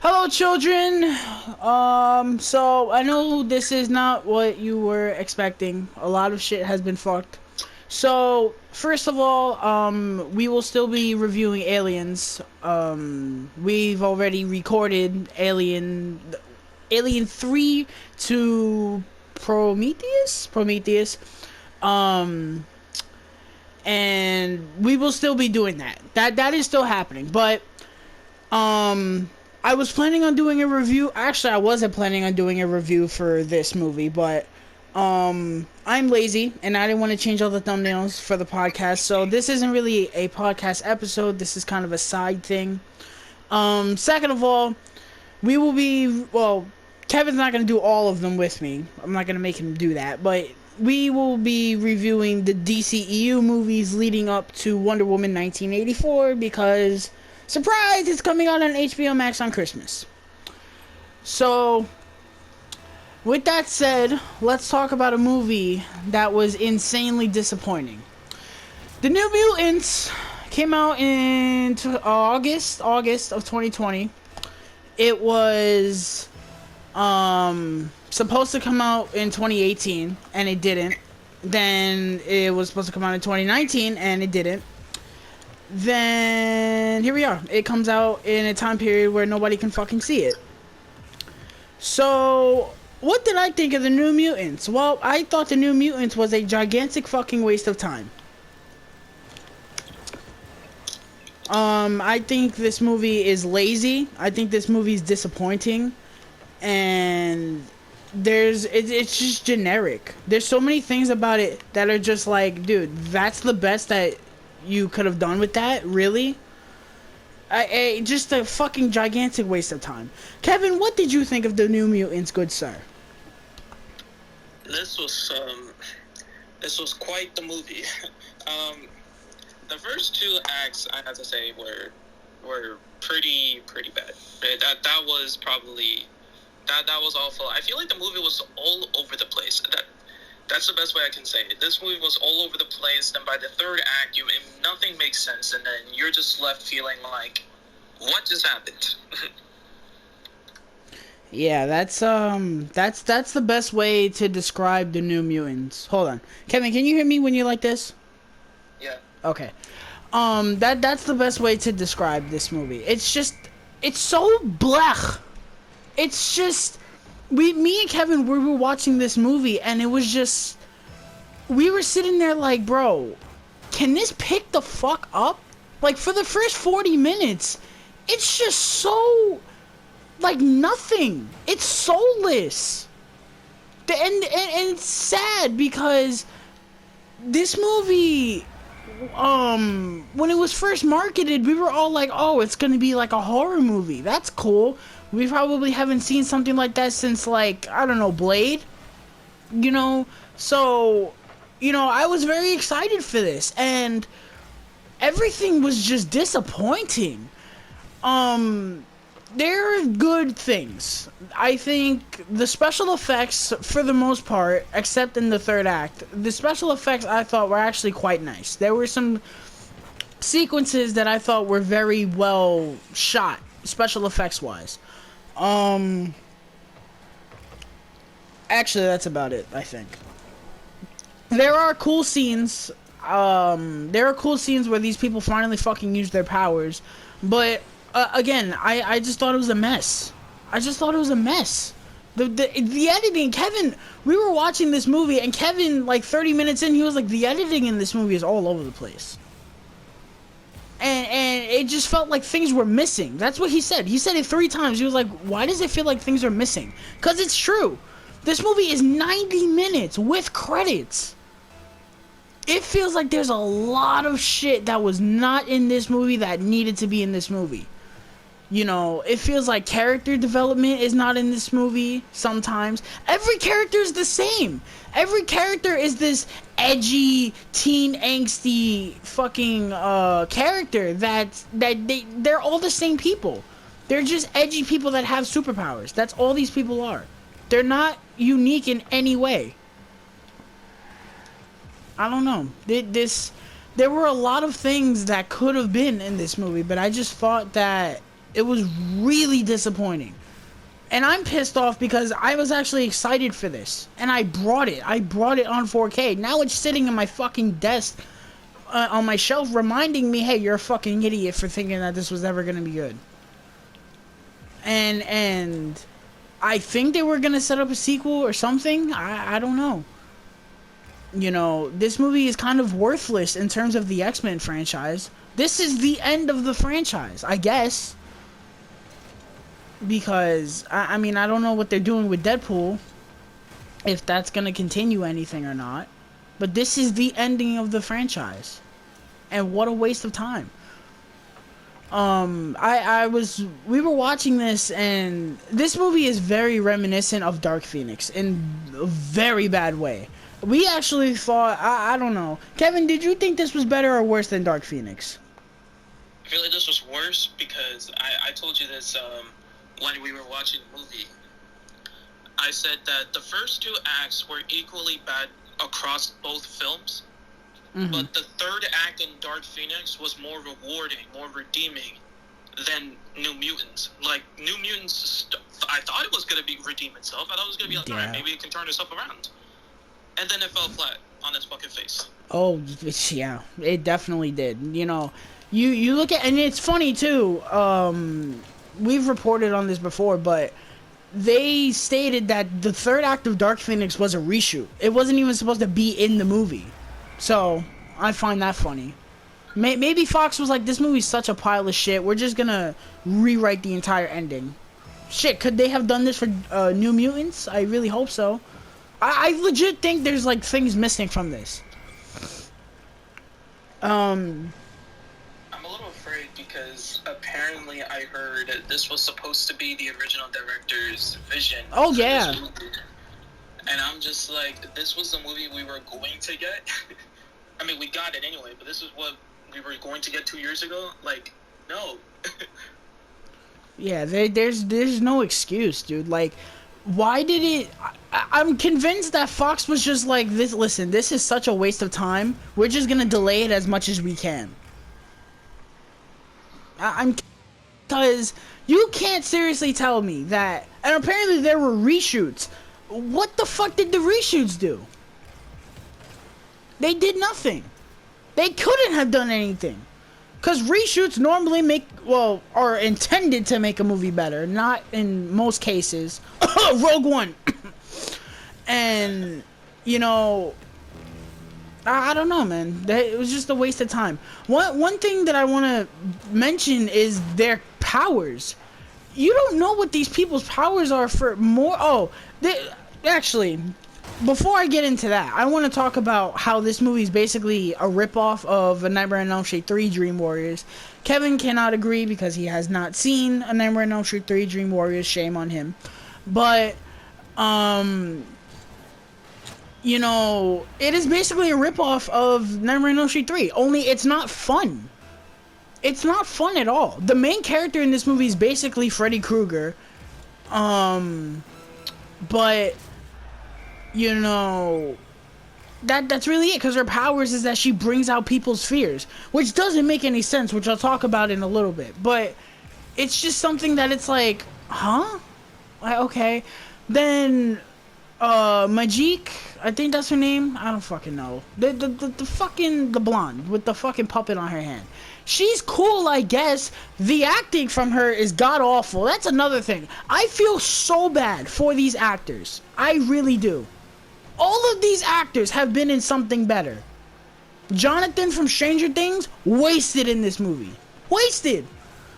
Hello, children. So I know this is not what you were expecting. A lot of shit has been fucked. So first of all, we will still be reviewing Aliens. We've already recorded Alien 3 to Prometheus. Um, and we will still be doing that. That is still happening, but um, I was planning on doing a review. Actually, I wasn't planning on doing a review for this movie, but I'm lazy and I didn't want to change all the thumbnails for the podcast. So this isn't really a podcast episode. This is kind of a side thing. Second of all, we will be Kevin's not going to do all of them with me. I'm not going to make him do that, but we will be reviewing the DCEU movies leading up to Wonder Woman 1984 because surprise, it's coming out on HBO Max on Christmas. So, with that said, let's talk about a movie that was insanely disappointing. The New Mutants came out in August of 2020. It was supposed to come out in 2018 and it didn't. Then it was supposed to come out in 2019 and it didn't. Then here we are. It comes out in a time period where nobody can fucking see it. So, what did I think of the New Mutants? Well, I thought the New Mutants was a gigantic fucking waste of time. I think this movie is lazy. I think this movie is disappointing. And it's just generic. There's so many things about it that are just like, dude, that's the best that you could have done with that, really? Just a fucking gigantic waste of time. Kevin, what did you think of the New Mutants, good sir? This was quite the movie. The first two acts, I have to say, were pretty bad. That was probably that was awful. I feel like the movie was all over the place. That's the best way I can say it. This movie was all over the place, and by the third act, nothing makes sense, and then you're just left feeling like, what just happened? Yeah, that's the best way to describe the New Mutants. Hold on, Kevin, can you hear me when you're like this? Yeah. Okay. That's the best way to describe this movie. It's so blech. It's just. Me and Kevin, we were watching this movie, and it was just, we were sitting there like, bro, can this pick the fuck up? Like, for the first 40 minutes, it's just so, like, nothing. It's soulless. And it's sad because this movie, when it was first marketed, we were all like, oh, it's gonna be like a horror movie. That's cool. We probably haven't seen something like that since, like, I don't know, Blade? You know? So, I was very excited for this, and everything was just disappointing. There are good things. I think the special effects, for the most part, except in the third act, the special effects I thought were actually quite nice. There were some sequences that I thought were very well shot, special effects wise. Actually, that's about it, I think. There are cool scenes. There are cool scenes where these people finally fucking use their powers. But, again, I just thought it was a mess. The editing, Kevin, we were watching this movie, and Kevin, like, 30 minutes in, he was like, the editing in this movie is all over the place. And it just felt like things were missing. That's what he said. He said it 3 times. He was like, why does it feel like things are missing? Because it's true. This movie is 90 minutes with credits. It feels like there's a lot of shit that was not in this movie that needed to be in this movie. It feels like character development is not in this movie sometimes. Every character is the same. Every character is this edgy, teen angsty fucking character they're all the same people. They're just edgy people that have superpowers. That's all these people are. They're not unique in any way. I don't know. There were a lot of things that could have been in this movie, but I just thought that It was really disappointing. And I'm pissed off because I was actually excited for this. And I brought it. I brought it on 4K. Now it's sitting in my fucking desk on my shelf reminding me, hey, you're a fucking idiot for thinking that this was ever going to be good. And I think they were going to set up a sequel or something. I don't know. You know, this movie is kind of worthless in terms of the X-Men franchise. This is the end of the franchise, I guess. Because, I mean, I don't know what they're doing with Deadpool. If that's going to continue anything or not. But this is the ending of the franchise. And what a waste of time. We were watching this, and this movie is very reminiscent of Dark Phoenix in a very bad way. We actually thought, I don't know. Kevin, did you think this was better or worse than Dark Phoenix? I feel like this was worse because I told you this when we were watching the movie. I said that the first two acts were equally bad across both films. Mm-hmm. But the third act in Dark Phoenix was more rewarding, more redeeming than New Mutants. Like, New Mutants, I thought it was going to be redeem itself. I thought it was going to be like, alright, maybe it can turn itself around. And then it fell flat on its fucking face. Oh, yeah, it definitely did. You know, you look at, and it's funny too, we've reported on this before, but they stated that the third act of Dark Phoenix was a reshoot. It wasn't even supposed to be in the movie. So, I find that funny. Maybe Fox was like, this movie's such a pile of shit, we're just gonna rewrite the entire ending. Shit, could they have done this for New Mutants? I really hope so. I legit think there's, like, things missing from this. I'm a little afraid because apparently I heard this was supposed to be the original director's vision. Oh, yeah. And I'm just like, this was the movie we were going to get? I mean, we got it anyway, but this is what we were going to get 2 years ago? Like, no. Yeah, there's no excuse, dude. Like, why did it... I'm convinced that Fox was just like, listen, this is such a waste of time. We're just gonna delay it as much as we can. Because you can't seriously tell me that... And apparently there were reshoots. What the fuck did the reshoots do? They did nothing. They couldn't have done anything. Because reshoots normally are intended to make a movie better. Not in most cases. Rogue One. And, you know, I don't know, man. It was just a waste of time. One thing that I want to mention is their powers. You don't know what these people's powers are for more... Actually, before I get into that, I want to talk about how this movie is basically a ripoff of A Nightmare on Elm Street 3 Dream Warriors. Kevin cannot agree because he has not seen A Nightmare on Elm Street 3 Dream Warriors. Shame on him. But, you know, it is basically a ripoff of Nightmare on Elm Street 3. Only it's not fun. It's not fun at all. The main character in this movie is basically Freddy Krueger. But... you know, that's really it, because her powers is that she brings out people's fears, which doesn't make any sense, which I'll talk about in a little bit, but it's just something that it's like, huh? Okay. Then, Majik, I think that's her name, I don't fucking know, the blonde, with the fucking puppet on her hand. She's cool, I guess. The acting from her is god-awful. That's another thing. I feel so bad for these actors. I really do. All of these actors have been in something better. Jonathan from Stranger Things, wasted in this movie. Wasted.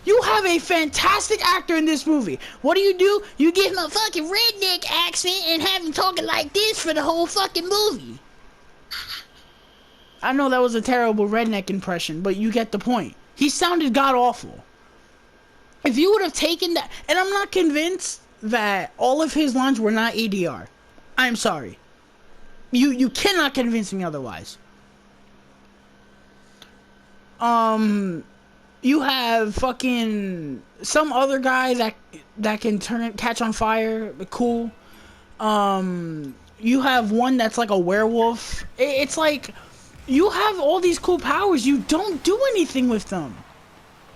You have a fantastic actor in this movie. What do? You give him a fucking redneck accent and have him talking like this for the whole fucking movie. I know that was a terrible redneck impression, but you get the point. He sounded god-awful. If you would have taken that... And I'm not convinced that all of his lines were not ADR. I'm sorry. You cannot convince me otherwise. You have fucking... some other guy that can catch on fire. Cool. You have one that's like a werewolf. It's like... you have all these cool powers. You don't do anything with them.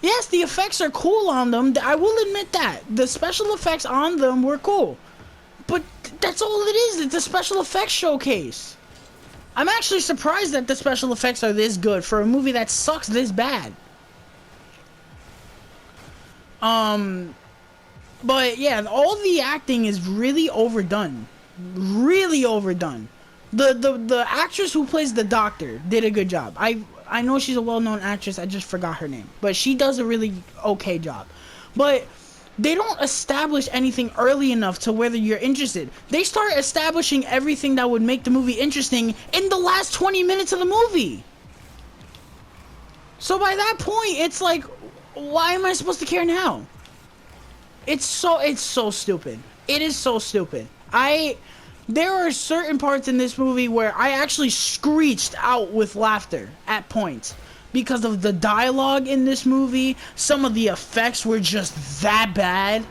Yes, the effects are cool on them. I will admit that. The special effects on them were cool. But that's all it is. It's a special effects showcase. I'm actually surprised that the special effects are this good for a movie that sucks this bad. But yeah, all the acting is really overdone. Really overdone. The actress who plays the doctor did a good job. I know she's a well-known actress. I just forgot her name, but she does a really okay job. But they don't establish anything early enough to whether you're interested. They start establishing everything that would make the movie interesting in the last 20 minutes of the movie. So by that point, it's like, why am I supposed to care now? It's so stupid. It is so stupid. There are certain parts in this movie where I actually screeched out with laughter at points because of the dialogue in this movie. Some of the effects were just that bad.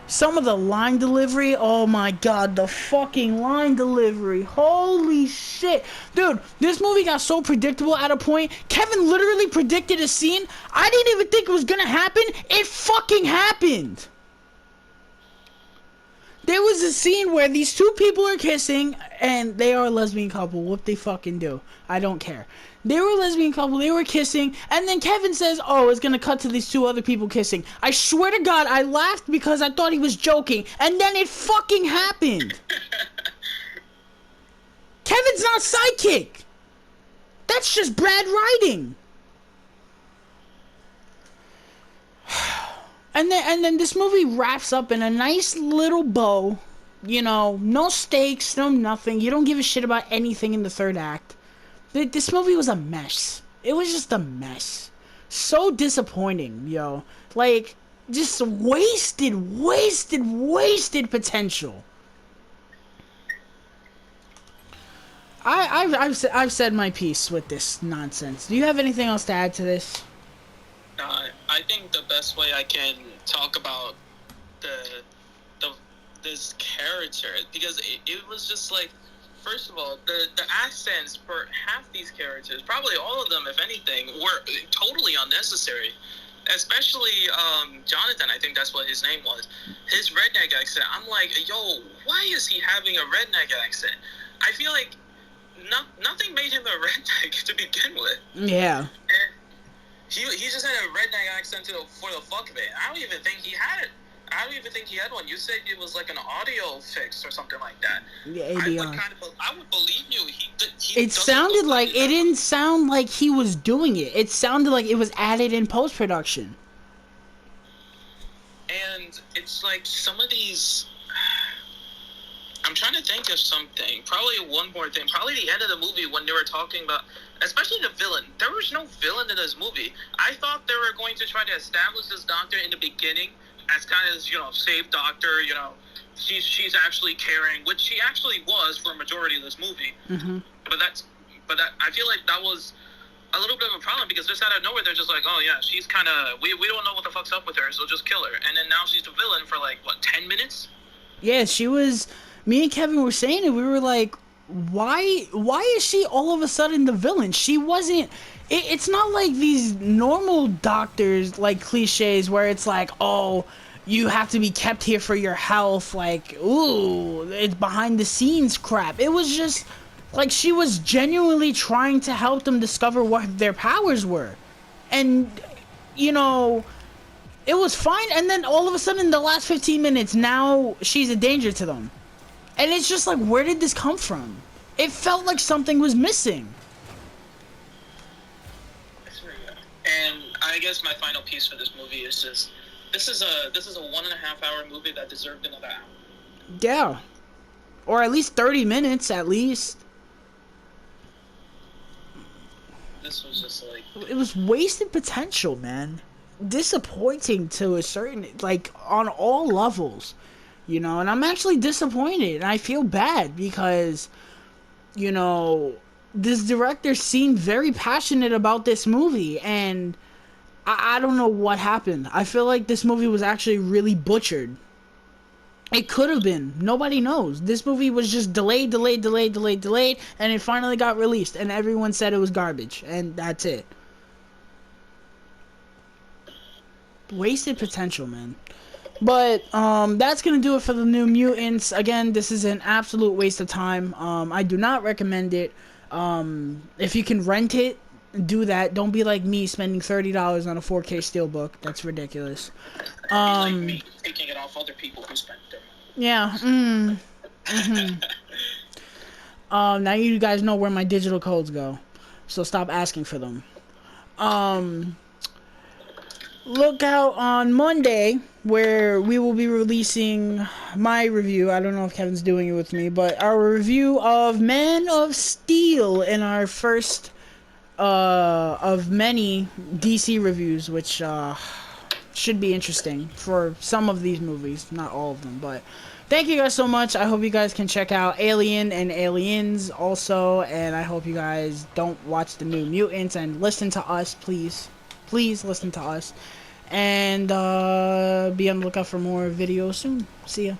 Some of the line delivery, oh my god, the fucking line delivery. Holy shit. Dude, this movie got so predictable at a point. Kevin literally predicted a scene. I didn't even think it was gonna happen. It fucking happened. There was a scene where these two people are kissing, and they are a lesbian couple. What they fucking do. I don't care. They were a lesbian couple, they were kissing, and then Kevin says, oh, it's gonna cut to these two other people kissing. I swear to God, I laughed because I thought he was joking, and then it fucking happened. Kevin's not sidekick. That's just bad writing. And then this movie wraps up in a nice little bow. You know, no stakes, no nothing. You don't give a shit about anything in the third act. This movie was a mess. It was just a mess. So disappointing, yo. Like, just wasted potential. I've said my piece with this nonsense. Do you have anything else to add to this? I think the best way I can talk about this character, because it was just like, first of all, the accents for half these characters, probably all of them, if anything, were totally unnecessary. Especially Jonathan, I think that's what his name was. His redneck accent. I'm like, yo, why is he having a redneck accent? I feel like nothing made him a redneck to begin with. Yeah. And he just had a redneck accent for the fuck of it. I don't even think he had it. I don't even think he had one. You said it was like an audio fix or something like that. Yeah, ADR. I would believe you. It sounded like it didn't sound like he was doing it. It sounded like it was added in post-production. And it's like some of these... I'm trying to think of something. Probably one more thing. Probably the end of the movie when they were talking about... Especially the villain. There was no villain in this movie. I thought they were going to try to establish this doctor in the beginning as kind of, safe doctor, she's actually caring, which she actually was for a majority of this movie. Mm-hmm. But I feel like that was a little bit of a problem because just out of nowhere they're just like, oh yeah, she's kind of, we don't know what the fuck's up with her, so just kill her. And then now she's the villain for like, what, 10 minutes? Yeah, she was, me and Kevin were saying it, we were like, why is she all of a sudden the villain? She wasn't... It's not like these normal doctors, like, cliches where it's like, oh, you have to be kept here for your health, like, ooh, it's behind the scenes crap. It was just, like, she was genuinely trying to help them discover what their powers were. And, it was fine, and then all of a sudden, in the last 15 minutes, now she's a danger to them. And it's just like, where did this come from? It felt like something was missing. And I guess my final piece for this movie is just, this is a 1.5 hour movie that deserved another hour. Yeah. Or at least 30 minutes, at least. This was just like... It was wasted potential, man. Disappointing to a certain, like, on all levels. And I'm actually disappointed. And I feel bad because, this director seemed very passionate about this movie. And I don't know what happened. I feel like this movie was actually really butchered. It could have been. Nobody knows. This movie was just delayed. And it finally got released. And everyone said it was garbage. And that's it. wasted potential, man. But that's gonna do it for the New Mutants. Again, this is an absolute waste of time. I do not recommend it. If you can rent it, do that. Don't be like me spending $30 on a 4K steelbook. That's ridiculous. Be like me, taking it off other people who spent their money. Yeah. Now you guys know where my digital codes go, so stop asking for them. Look out on Monday where we will be releasing my review. I don't know if Kevin's doing it with me, but our review of Man of Steel in our first of many DC reviews, which should be interesting for some of these movies, not all of them. But thank you guys so much. I hope you guys can check out Alien and Aliens also, and I hope you guys don't watch the New Mutants and listen to us, please. Please listen to us. And be on the lookout for more videos soon. See ya.